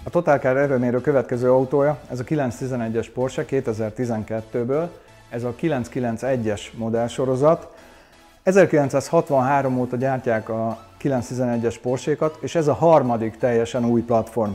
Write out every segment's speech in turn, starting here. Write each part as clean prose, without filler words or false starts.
A Totalcar erőmérő következő autója, ez a 911-es Porsche 2012-ből, ez a 991-es modellsorozat. 1963 óta gyártják a 911-es Porsche-kat, és ez a harmadik teljesen új platform.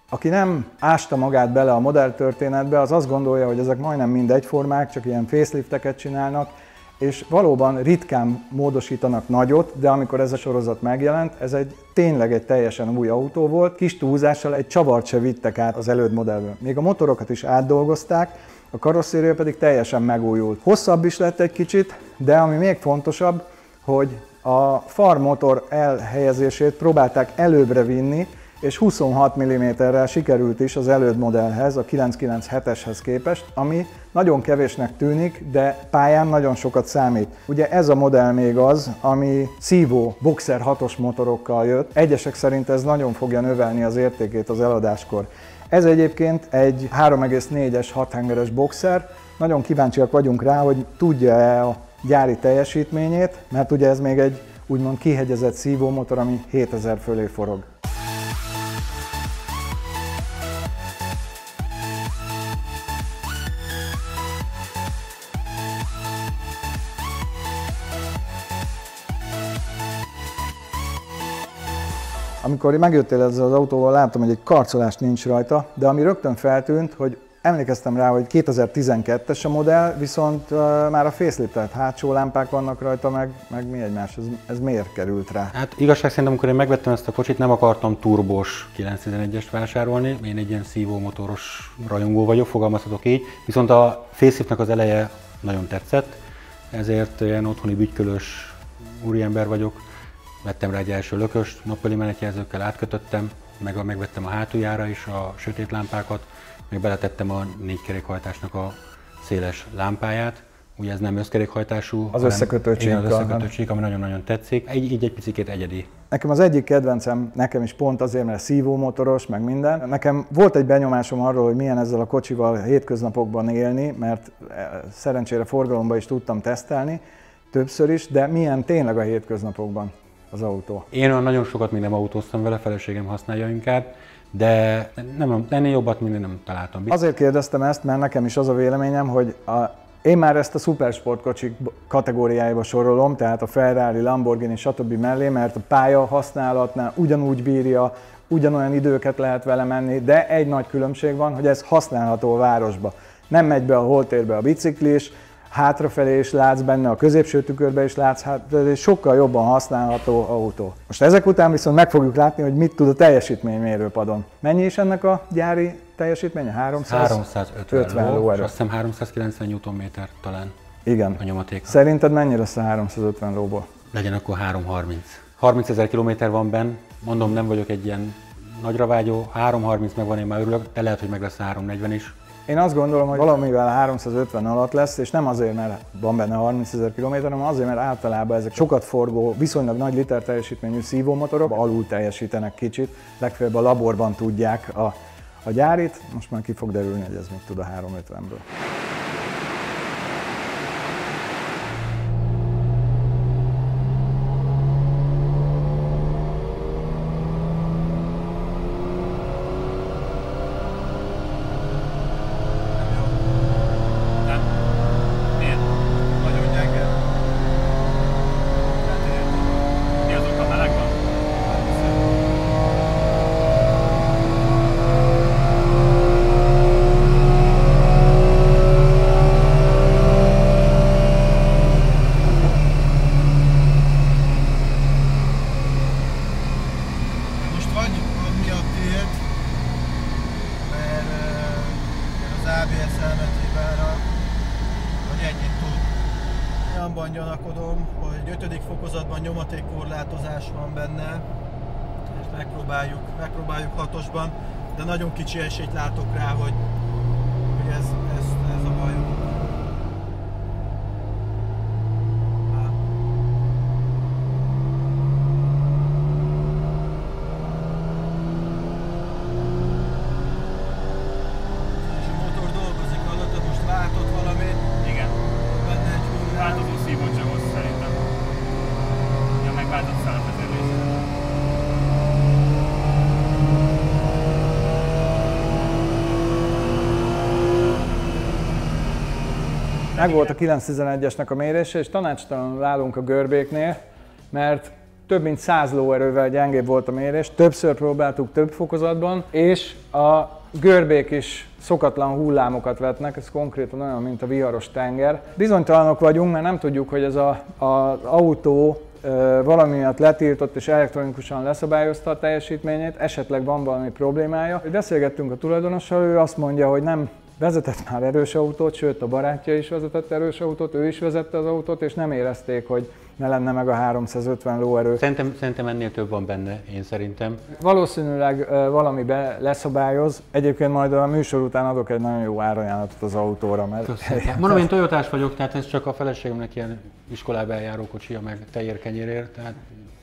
Aki nem ásta magát bele a modelltörténetbe, az azt gondolja, hogy ezek majdnem mind egyformák, csak ilyen facelifteket csinálnak, és valóban ritkán módosítanak nagyot, de amikor ez a sorozat megjelent, ez tényleg egy teljesen új autó volt, kis túlzással egy csavart se vittek át az előd modellből. Még a motorokat is átdolgozták, a karosszéria pedig teljesen megújult. Hosszabb is lett egy kicsit, de ami még fontosabb, hogy a farmotor elhelyezését próbálták előbbre vinni, és 26 mm-rel sikerült is az előd modellhez, a 997-eshez képest, ami nagyon kevésnek tűnik, de pályán nagyon sokat számít. Ugye ez a modell még az, ami szívó Boxer 6-os motorokkal jött. Egyesek szerint ez nagyon fogja növelni az értékét az eladáskor. Ez egyébként egy 3,4-es 6 hengeres Boxer. Nagyon kíváncsiak vagyunk rá, hogy tudja-e a gyári teljesítményét, mert ugye ez még egy úgymond kihegyezett szívómotor, ami 7000 fölé forog. Amikor megjöttél ezzel az autóval, láttam, hogy egy karcolás nincs rajta, de ami rögtön feltűnt, hogy emlékeztem rá, hogy 2012-es a modell, viszont már a faceliftelt hátsó lámpák vannak rajta, meg mi egymás, ez miért került rá? Hát igazság szerint, amikor én megvettem ezt a kocsit, nem akartam turbós 911-est vásárolni, én egy ilyen szívómotoros rajongó vagyok, fogalmazhatok így, viszont a faceliftnek az eleje nagyon tetszett, ezért ilyen otthoni bütykölös úriember vagyok. Vettem rá egy első lököst, nappali menetjelzőkkel átkötöttem, megvettem a hátuljára is a sötét lámpákat, meg beletettem a 4 kerékhajtásnak a széles lámpáját. Ugye ez nem összkerékhajtású, az összekötőcsík, ami nagyon-nagyon tetszik. Így egy picit egyedi. Nekem az egyik kedvencem, nekem is pont azért, mert szívómotoros, meg minden. Nekem volt egy benyomásom arról, hogy milyen ezzel a kocsival hétköznapokban élni, mert szerencsére forgalomban is tudtam tesztelni, többször is, de milyen tényleg a hétköznapokban az autó. Én nagyon sokat még nem autóztam vele, feleségem használja inkább, de ennél jobbat még nem találtam. Azért kérdeztem ezt, mert nekem is az a véleményem, hogy én már ezt a szupersportkocsik kategóriájába sorolom, tehát a Ferrari, Lamborghini, stb. Mellé, mert a pálya használatnál ugyanúgy bírja, ugyanolyan időket lehet vele menni, de egy nagy különbség van, hogy ez használható a városba. Nem megy be a holtérbe a biciklis, hátrafelé is látsz benne, a középső tükörbe is látsz, ez egy sokkal jobban használható autó. Most ezek után viszont meg fogjuk látni, hogy mit tud a teljesítménymérőpadon. Mennyi is ennek a gyári teljesítménye? 350 lóerő. Azt hiszem 390 Nm talán. Igen. A nyomaték. Szerinted mennyi lesz a 350 lóból? Legyen akkor 330. 30 000 kilométer van benn, mondom, nem vagyok egy ilyen nagyra vágyó, 330 meg van, én már örülök, de lehet, hogy meg lesz 340 is. Én azt gondolom, hogy valamivel 350 alatt lesz, és nem azért, mert van benne 30 000 km, hanem azért, mert általában ezek sokat forgó, viszonylag nagy liter teljesítményű szívómotorok alul teljesítenek kicsit, legfeljebb a laborban tudják a gyárit, most már ki fog derülni, hogy ez mit tud a 350-ből. Olyanban gyanakodom, hogy 5. fokozatban nyomatékkorlátozás van benne, és megpróbáljuk 6-osban, de nagyon kicsi esélyt látok rá, hogy ez a bajunk. Meg volt a 911-esnek a mérése, és tanácstalanul állunk a görbéknél, mert több mint 100 lóerővel gyengébb volt a mérés, többször próbáltuk több fokozatban, és a görbék is szokatlan hullámokat vetnek, ez konkrétan olyan, mint a viharos tenger. Bizonytalanok vagyunk, mert nem tudjuk, hogy ez az autó valami miatt letiltott és elektronikusan leszabályozta a teljesítményét, esetleg van valami problémája. Beszélgettünk a tulajdonossal, ő azt mondja, hogy nem vezetett már erős autót, sőt a barátja is vezetett erős autót, ő is vezette az autót, és nem érezték, hogy ne lenne meg a 350 lóerő. Szerintem ennél több van benne, én szerintem. Valószínűleg valamibe leszabályoz. Egyébként majd a műsor után adok egy nagyon jó árajánlatot az autóra. Mondom, én Toyotás vagyok, tehát ez csak a feleségemnek ilyen iskolába eljáró kocsia, meg tejérkenyérért, tehát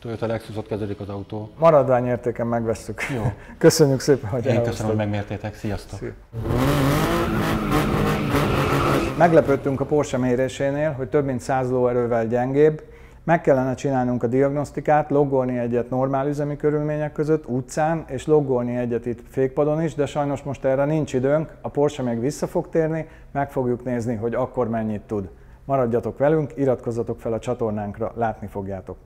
Toyota Lexusot kezdődik az autó. Maradványértéken megvesszük. Jó. Köszönjük szépen, hogy elhoztad. Én köszönöm, hogy megmértétek. Sziasztok! Szia. Meglepődtünk a Porsche mérésénél, hogy több mint 100 lóerővel gyengébb. Meg kellene csinálnunk a diagnosztikát, loggolni egyet normál üzemi körülmények között, utcán, és loggolni egyet itt fékpadon is, de sajnos most erre nincs időnk, a Porsche még vissza fog térni, meg fogjuk nézni, hogy akkor mennyit tud. Maradjatok velünk, iratkozzatok fel a csatornánkra, látni fogjátok.